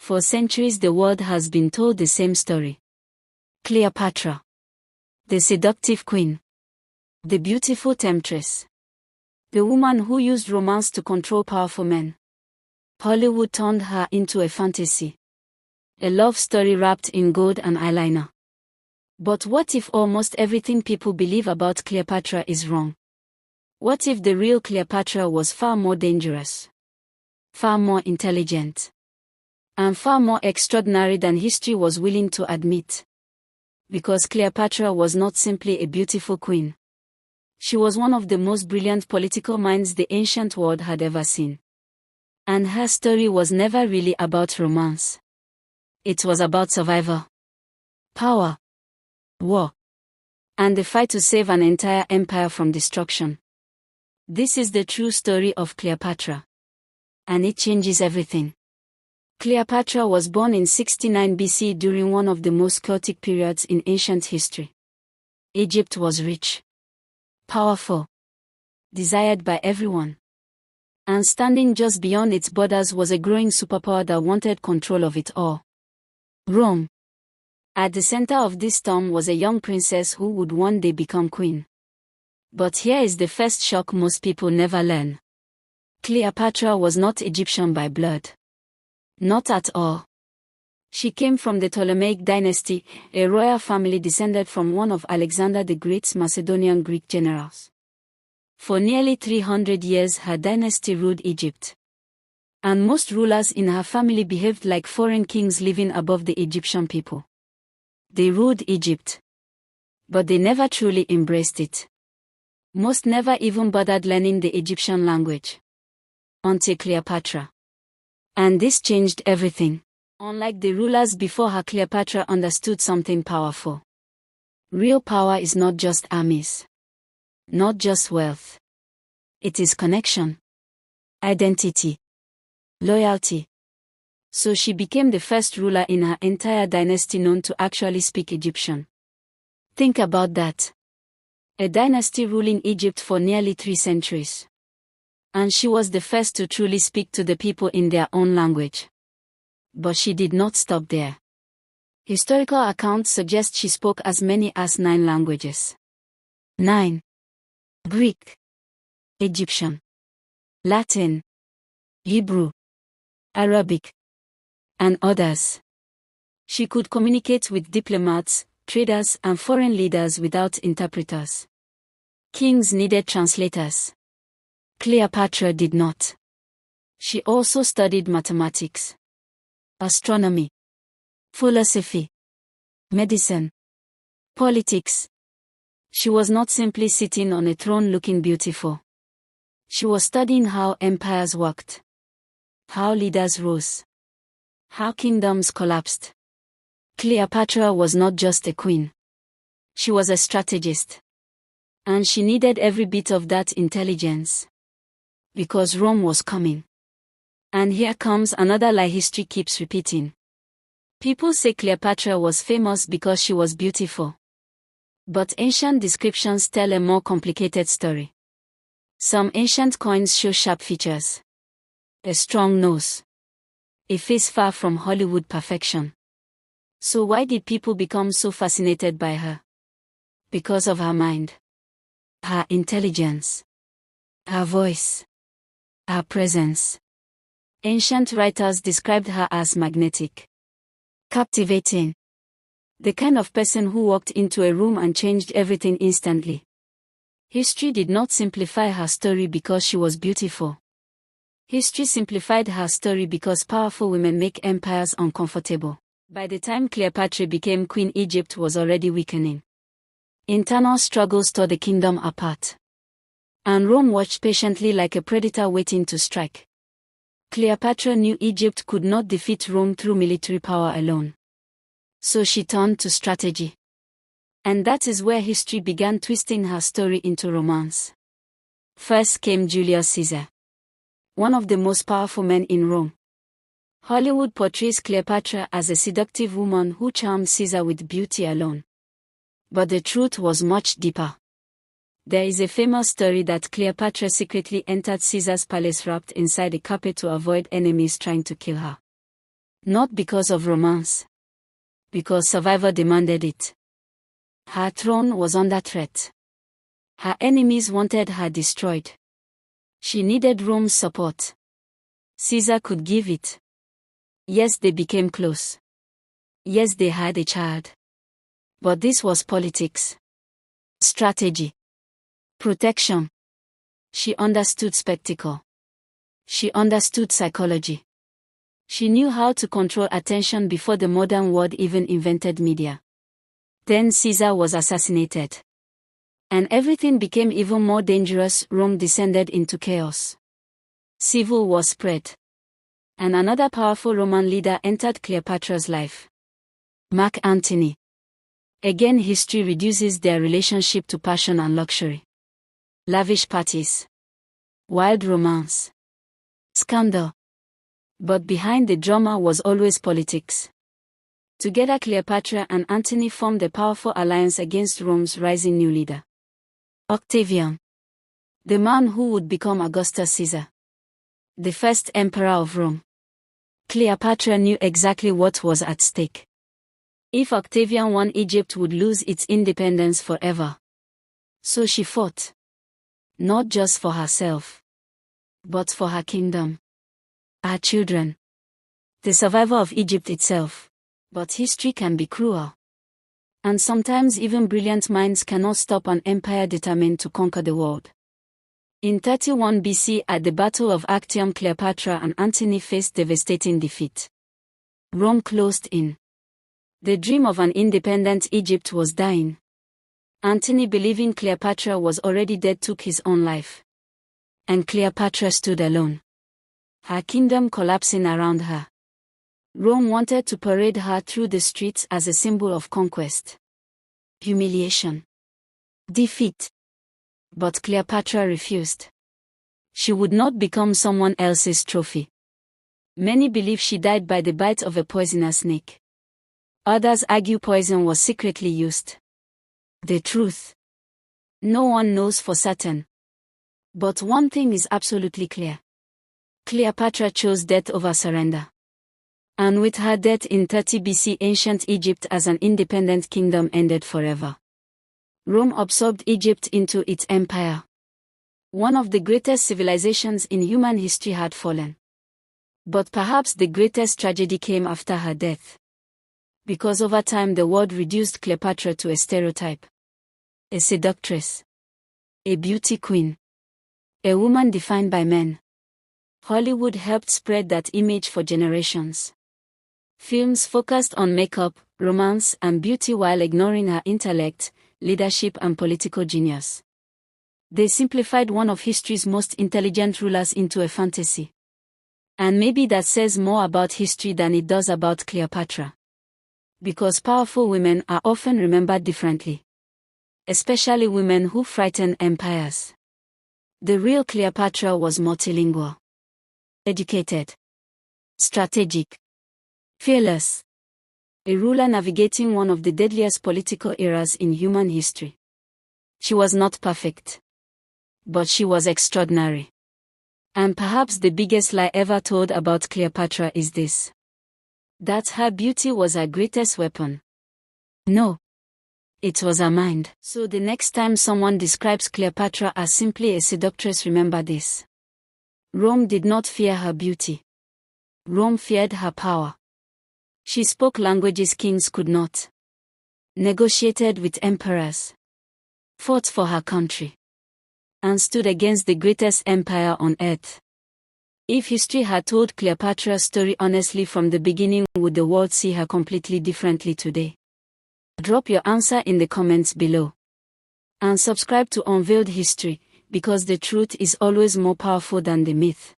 For centuries the world has been told the same story. Cleopatra. The seductive queen. The beautiful temptress. The woman who used romance to control powerful men. Hollywood turned her into a fantasy. A love story wrapped in gold and eyeliner. But what if almost everything people believe about Cleopatra is wrong? What if the real Cleopatra was far more dangerous, far more intelligent, and far more extraordinary than history was willing to admit? Because Cleopatra was not simply a beautiful queen. She was one of the most brilliant political minds the ancient world had ever seen. And her story was never really about romance. It was about survival, power, war, and the fight to save an entire empire from destruction. This is the true story of Cleopatra. And it changes everything. Cleopatra was born in 69 BC during one of the most chaotic periods in ancient history. Egypt was rich, powerful, desired by everyone. And standing just beyond its borders was a growing superpower that wanted control of it all. Rome. At the center of this storm was a young princess who would one day become queen. But here is the first shock most people never learn. Cleopatra was not Egyptian by blood. Not at all. She came from the Ptolemaic dynasty, a royal family descended from one of Alexander the Great's Macedonian Greek generals. For nearly 300 years her dynasty ruled Egypt. And most rulers in her family behaved like foreign kings living above the Egyptian people. They ruled Egypt. But they never truly embraced it. Most never even bothered learning the Egyptian language. Until Cleopatra. And this changed everything. Unlike the rulers before her, Cleopatra understood something powerful. Real power is not just armies. Not just wealth. It is connection. Identity. Loyalty. So she became the first ruler in her entire dynasty known to actually speak Egyptian. Think about that. A dynasty ruling Egypt for nearly 3 centuries. And she was the first to truly speak to the people in their own language. But she did not stop there. Historical accounts suggest she spoke as many as 9 languages. 9. Greek, Egyptian, Latin, Hebrew, Arabic, and others. She could communicate with diplomats, traders, and foreign leaders without interpreters. Kings needed translators. Cleopatra did not. She also studied mathematics, astronomy, philosophy, medicine, politics. She was not simply sitting on a throne looking beautiful. She was studying how empires worked, how leaders rose, how kingdoms collapsed. Cleopatra was not just a queen. She was a strategist. And she needed every bit of that intelligence. Because Rome was coming. And here comes another lie history keeps repeating. People say Cleopatra was famous because she was beautiful. But ancient descriptions tell a more complicated story. Some ancient coins show sharp features, a strong nose, a face far from Hollywood perfection. So why did people become so fascinated by her? Because of her mind, her intelligence, her voice, her presence. Ancient writers described her as magnetic, captivating, the kind of person who walked into a room and changed everything instantly. History did not simplify her story because she was beautiful. History simplified her story because powerful women make empires uncomfortable. By the time Cleopatra became queen, Egypt was already weakening. Internal struggles tore the kingdom apart. And Rome watched patiently like a predator waiting to strike. Cleopatra knew Egypt could not defeat Rome through military power alone. So she turned to strategy. And that is where history began twisting her story into romance. First came Julius Caesar, one of the most powerful men in Rome. Hollywood portrays Cleopatra as a seductive woman who charmed Caesar with beauty alone. But the truth was much deeper. There is a famous story that Cleopatra secretly entered Caesar's palace wrapped inside a carpet to avoid enemies trying to kill her. Not because of romance. Because survival demanded it. Her throne was under threat. Her enemies wanted her destroyed. She needed Rome's support. Caesar could give it. Yes, they became close. Yes, they had a child. But this was politics. Strategy. Protection. She understood spectacle. She understood psychology. She knew how to control attention before the modern world even invented media. Then Caesar was assassinated. And everything became even more dangerous. Rome descended into chaos. Civil war spread. And another powerful Roman leader entered Cleopatra's life. Mark Antony. Again, history reduces their relationship to passion and luxury. Lavish parties. Wild romance. Scandal. But behind the drama was always politics. Together, Cleopatra and Antony formed a powerful alliance against Rome's rising new leader. Octavian. The man who would become Augustus Caesar. The first emperor of Rome. Cleopatra knew exactly what was at stake. If Octavian won, Egypt would lose its independence forever. So she fought. Not just for herself, but for her kingdom. Her children. The survival of Egypt itself. But history can be cruel. And sometimes even brilliant minds cannot stop an empire determined to conquer the world. In 31 BC, at the Battle of Actium, Cleopatra and Antony faced devastating defeat. Rome closed in. The dream of an independent Egypt was dying. Antony, believing Cleopatra was already dead, took his own life. And Cleopatra stood alone. Her kingdom collapsing around her. Rome wanted to parade her through the streets as a symbol of conquest. Humiliation. Defeat. But Cleopatra refused. She would not become someone else's trophy. Many believe she died by the bite of a poisonous snake. Others argue poison was secretly used. The truth. No one knows for certain. But one thing is absolutely clear. Cleopatra chose death over surrender. And with her death in 30 BC, ancient Egypt as an independent kingdom ended forever. Rome absorbed Egypt into its empire. One of the greatest civilizations in human history had fallen. But perhaps the greatest tragedy came after her death. Because over time the world reduced Cleopatra to a stereotype. A seductress. A beauty queen. A woman defined by men. Hollywood helped spread that image for generations. Films focused on makeup, romance, and beauty while ignoring her intellect, leadership, and political genius. They simplified one of history's most intelligent rulers into a fantasy. And maybe that says more about history than it does about Cleopatra. Because powerful women are often remembered differently. Especially women who frighten empires. The real Cleopatra was multilingual. Educated. Strategic. Fearless. A ruler navigating one of the deadliest political eras in human history. She was not perfect. But she was extraordinary. And perhaps the biggest lie ever told about Cleopatra is this. That her beauty was her greatest weapon. No. It was her mind. So the next time someone describes Cleopatra as simply a seductress, remember this. Rome did not fear her beauty. Rome feared her power. She spoke languages kings could not. Negotiated with emperors. Fought for her country. And stood against the greatest empire on earth. If history had told Cleopatra's story honestly from the beginning, would the world see her completely differently today? Drop your answer in the comments below. And subscribe to Unveiled History, because the truth is always more powerful than the myth.